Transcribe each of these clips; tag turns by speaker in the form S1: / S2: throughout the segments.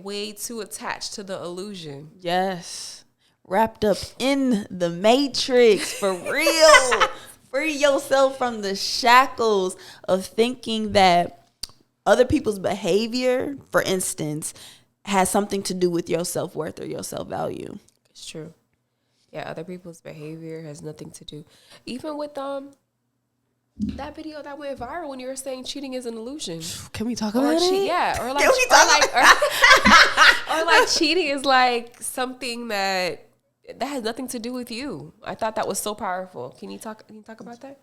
S1: way too attached to the illusion.
S2: Yes. Wrapped up in the matrix, for real. Free yourself from the shackles of thinking that other people's behavior, for instance, has something to do with your self-worth or your self-value.
S1: It's true. Yeah, other people's behavior has nothing to do. Even with that video that went viral when you were saying cheating is an illusion.
S2: Can we talk about it?
S1: Yeah, or like, or like cheating is like something that has nothing to do with you. I thought that was so powerful. Can you talk about that?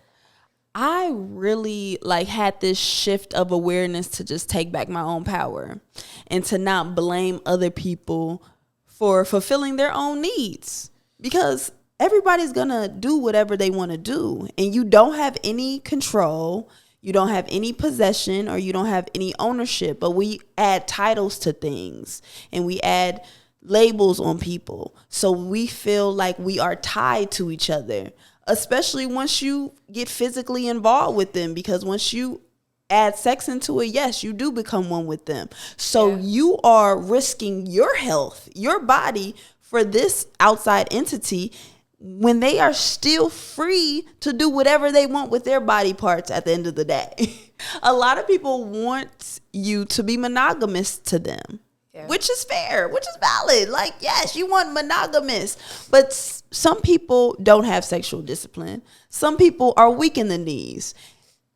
S2: I really had this shift of awareness to just take back my own power and to not blame other people for fulfilling their own needs, because everybody's gonna do whatever they want to do, and you don't have any control, you don't have any possession, or you don't have any ownership. But we add titles to things and we add labels on people, so we feel like we are tied to each other, especially once you get physically involved with them, because once you add sex into it, yes, you do become one with them. So you are risking your health, your body, for this outside entity, when they are still free to do whatever they want with their body parts at the end of the day. A lot of people want you to be monogamous to them, which is fair, which is valid. Like, yes, you want monogamous, but some people don't have sexual discipline. Some people are weak in the knees,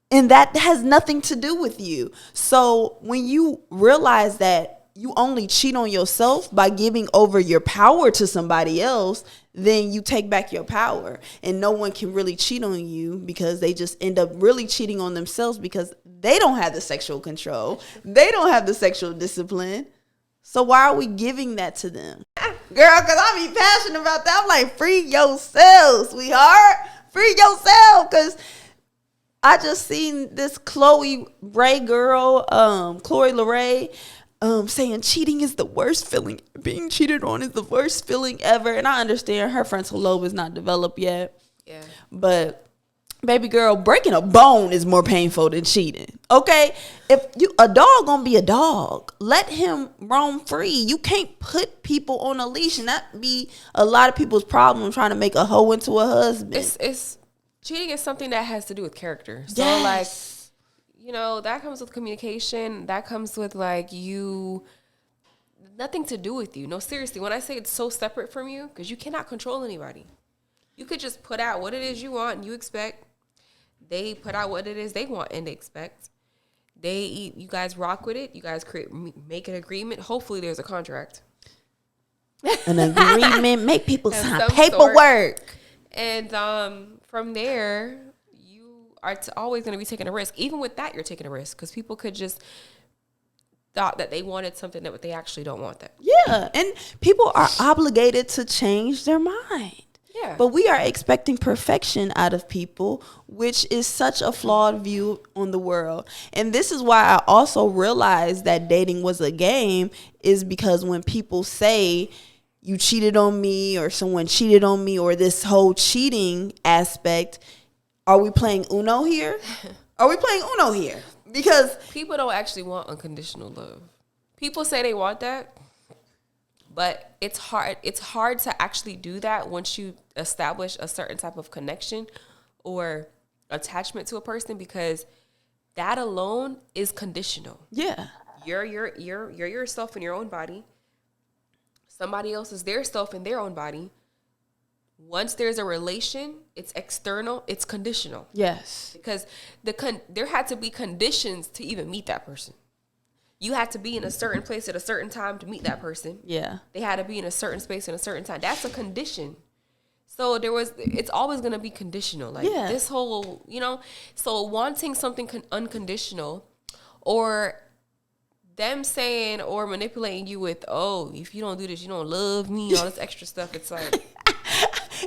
S2: and that has nothing to do with you. So when you realize that you only cheat on yourself by giving over your power to somebody else, then you take back your power, and no one can really cheat on you, because they just end up really cheating on themselves, because they don't have the sexual control. They don't have the sexual discipline. So why are we giving that to them? Girl, because I be passionate about that. I'm like, free yourself, sweetheart. Free yourself. Because I just seen this Chloe Ray girl, Chloe LeRae, saying cheating is the worst feeling. Being cheated on is the worst feeling ever. And I understand her frontal lobe is not developed yet. Yeah. But baby girl, breaking a bone is more painful than cheating. Okay? If a dog gonna be a dog, let him roam free. You can't put people on a leash, and that be a lot of people's problem, trying to make a hoe into a husband.
S1: It's cheating is something that has to do with character. So like, you know, that comes with communication. That comes with nothing to do with you. No, seriously, when I say it's so separate from you, because you cannot control anybody. You could just put out what it is you want and you expect. They put out what it is they want and they expect. You guys rock with it. You guys make an agreement. Hopefully there's a contract.
S2: An agreement, make people sign paperwork.
S1: And from there, you are always going to be taking a risk. Even with that, you're taking a risk, because people could just thought that they wanted something that they actually don't want that.
S2: Yeah, and people are obligated to change their mind. Yeah. But we are expecting perfection out of people, which is such a flawed view on the world. And this is why I also realized that dating was a game, is because when people say you cheated on me, or someone cheated on me, or this whole cheating aspect, are we playing Uno here? Are we playing Uno here? Because
S1: people don't actually want unconditional love. People say they want that, but it's hard. It's hard to actually do that once you establish a certain type of connection or attachment to a person, because that alone is conditional. Yeah. You're yourself in your own body. Somebody else is their self in their own body. Once there's a relation, it's external, it's conditional. Yes. Because there had to be conditions to even meet that person. You had to be in a certain place at a certain time to meet that person. Yeah. They had to be in a certain space in a certain time. That's a condition. So it's always going to be conditional. Like this whole, so wanting something unconditional, or them saying or manipulating you with, oh, if you don't do this, you don't love me, all this extra stuff. It's like,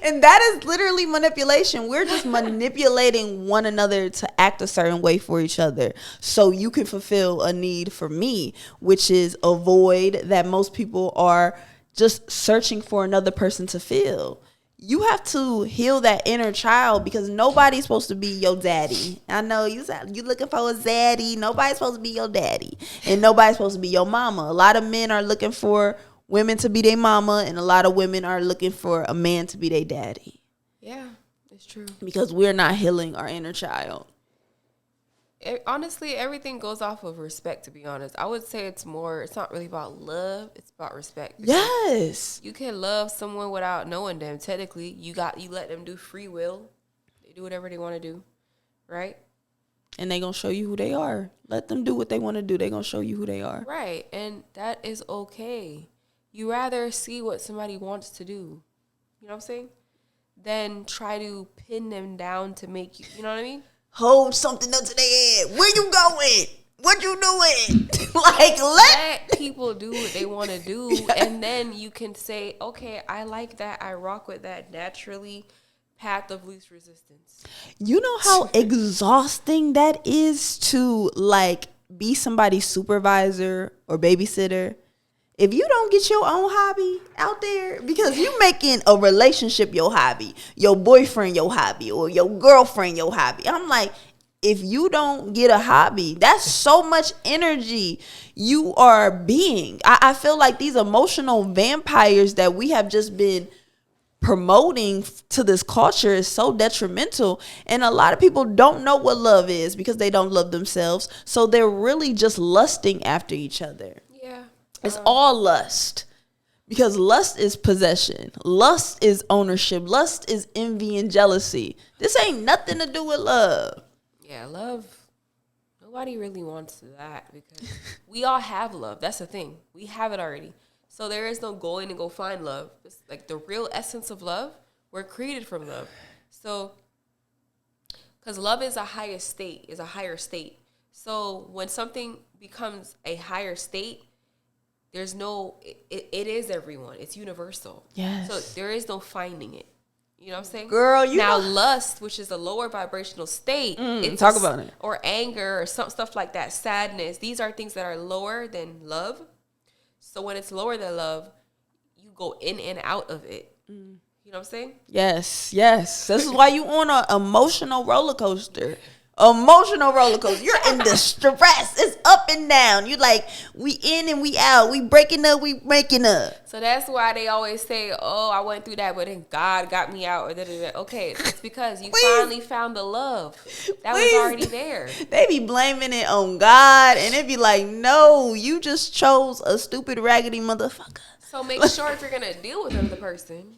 S2: and that is literally manipulation. We're just manipulating one another to act a certain way for each other, so you can fulfill a need for me, which is a void that most people are just searching for another person to fill. you have to heal that inner child, because nobody's supposed to be your daddy. I know you looking for a zaddy. Nobody's supposed to be your daddy, and nobody's supposed to be your mama. A lot of men are looking for women to be their mama, and a lot of women are looking for a man to be their daddy.
S1: Yeah, it's true.
S2: Because we're not healing our inner child.
S1: Honestly, everything goes off of respect, to be honest. I would say it's not really about love, it's about respect.
S2: Yes.
S1: You can love someone without knowing them. Technically, you let them do free will. They do whatever they want to do, right?
S2: And they going to show you who they are. Let them do what they want to do. They going to show you who they are.
S1: Right, and that is okay. You rather see what somebody wants to do, you know what I'm saying, than try to pin them down to make you know what I mean?
S2: Hold something up to their head. Where you going? What you doing? Like, let
S1: people do what they want to do. And then you can say, okay, I like that. I rock with that naturally. Path of least resistance.
S2: You know how exhausting that is to, like, be somebody's supervisor or babysitter? If you don't get your own hobby out there, because you making a relationship your hobby, your boyfriend your hobby, or your girlfriend your hobby. I'm like, if you don't get a hobby, that's so much energy you are being. I feel like these emotional vampires that we have just been promoting to this culture is so detrimental. And a lot of people don't know what love is because they don't love themselves. So they're really just lusting after each other.
S1: Yeah.
S2: It's all lust, because lust is possession. Lust is ownership. Lust is envy and jealousy. This ain't nothing to do with love.
S1: Yeah, love. Nobody really wants that, because we all have love. That's the thing. We have it already. So there is no going to go find love. It's like the real essence of love. We're created from love. So, because love is a higher state. So when something becomes a higher state, there's no, it is everyone. It's universal.
S2: Yes.
S1: So there is no finding it. You know what I'm saying?
S2: Girl,
S1: lust, which is a lower vibrational state.
S2: Talk about it.
S1: Or anger or some stuff like that, sadness. These are things that are lower than love. So when it's lower than love, you go in and out of it. You know what I'm saying?
S2: Yes. This is why you on an emotional roller coaster. You're in distress. It's up and down. You like, we in and we out. We breaking up. We making up.
S1: So that's why they always say, oh, I went through that, but then God got me out. Or da-da-da. Okay, it's because you finally found the love that was already there.
S2: They be blaming it on God, and it be like, no, you just chose a stupid, raggedy motherfucker.
S1: So make sure if you're going to deal with another person,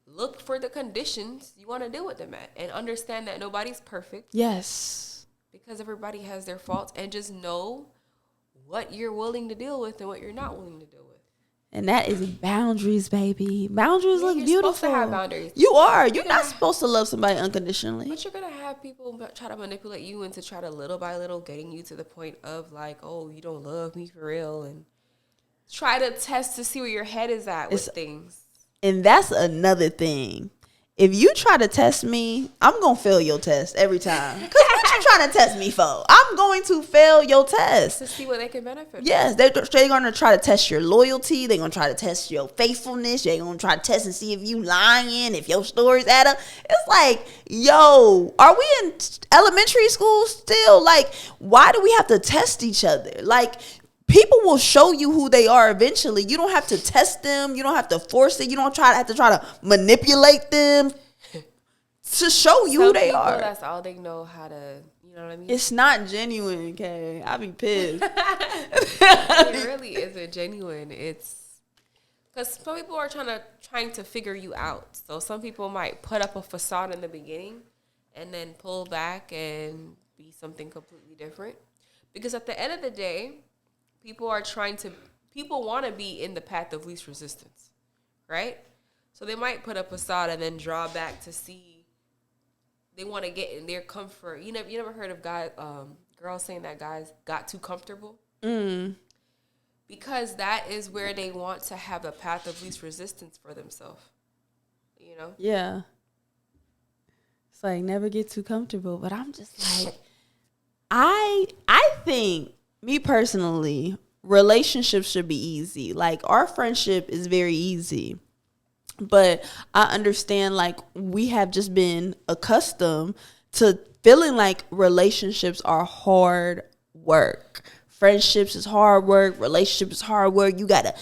S1: look for the conditions you want to deal with them at, and understand that nobody's perfect.
S2: Yes.
S1: Because everybody has their faults, and just know what you're willing to deal with and what you're not willing to deal with.
S2: And that is boundaries, baby. Boundaries look beautiful.
S1: You're supposed to have boundaries.
S2: You are. You're not supposed to love somebody unconditionally.
S1: But you're going to have people try to manipulate you into try to little by little getting you to the point of like, oh, you don't love me for real. And try to test to see where your head is at with things.
S2: And that's another thing. If you try to test me, I'm going to fail your test every time. Because what you trying to test me for? I'm going to fail your test.
S1: To see what they can benefit from.
S2: Yes, they're going to try to test your loyalty. They're going to try to test your faithfulness. They're going to try to test and see if you lying, if your stories add up. It's like, yo, are we in elementary school still? Like, why do we have to test each other? Like, people will show you who they are eventually. You don't have to test them. You don't have to force it. You don't have to try to manipulate them to show you who they are.
S1: That's all they know how to, you know what I mean?
S2: It's not genuine, okay? I be pissed.
S1: It really isn't genuine. It's because some people are trying to figure you out. So some people might put up a facade in the beginning and then pull back and be something completely different. Because at the end of the day, people want to be in the path of least resistance, right? So they might put up a facade and then draw back to see. They want to get in their comfort. You never heard of girls saying that guys got too comfortable? Because that is where they want to have a path of least resistance for themselves. You know?
S2: Yeah. It's like, never get too comfortable. But I'm just like, I think, me personally, relationships should be easy. Like, our friendship is very easy. But I understand, like, we have just been accustomed to feeling like relationships are hard work. Friendships is hard work. Relationships is hard work. You gotta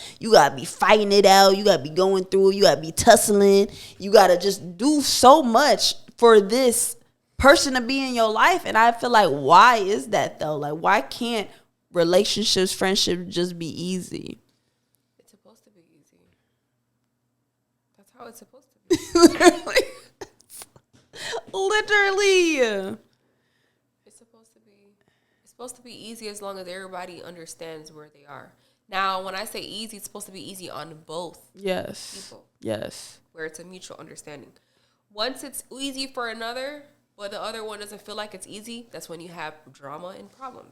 S2: be fighting it out. You gotta be going through it. You gotta be tussling. You gotta just do so much for this person to be in your life. And I feel like, why is that though? Like, why can't relationships, friendships just be easy?
S1: It's supposed to be easy. That's how it's supposed to be.
S2: Literally.
S1: It's supposed to be easy as long as everybody understands where they are. Now, when I say easy, it's supposed to be easy on both people.
S2: Yes.
S1: Where it's a mutual understanding. Once it's easy for another, but the other one doesn't feel like it's easy, that's when you have drama and problems.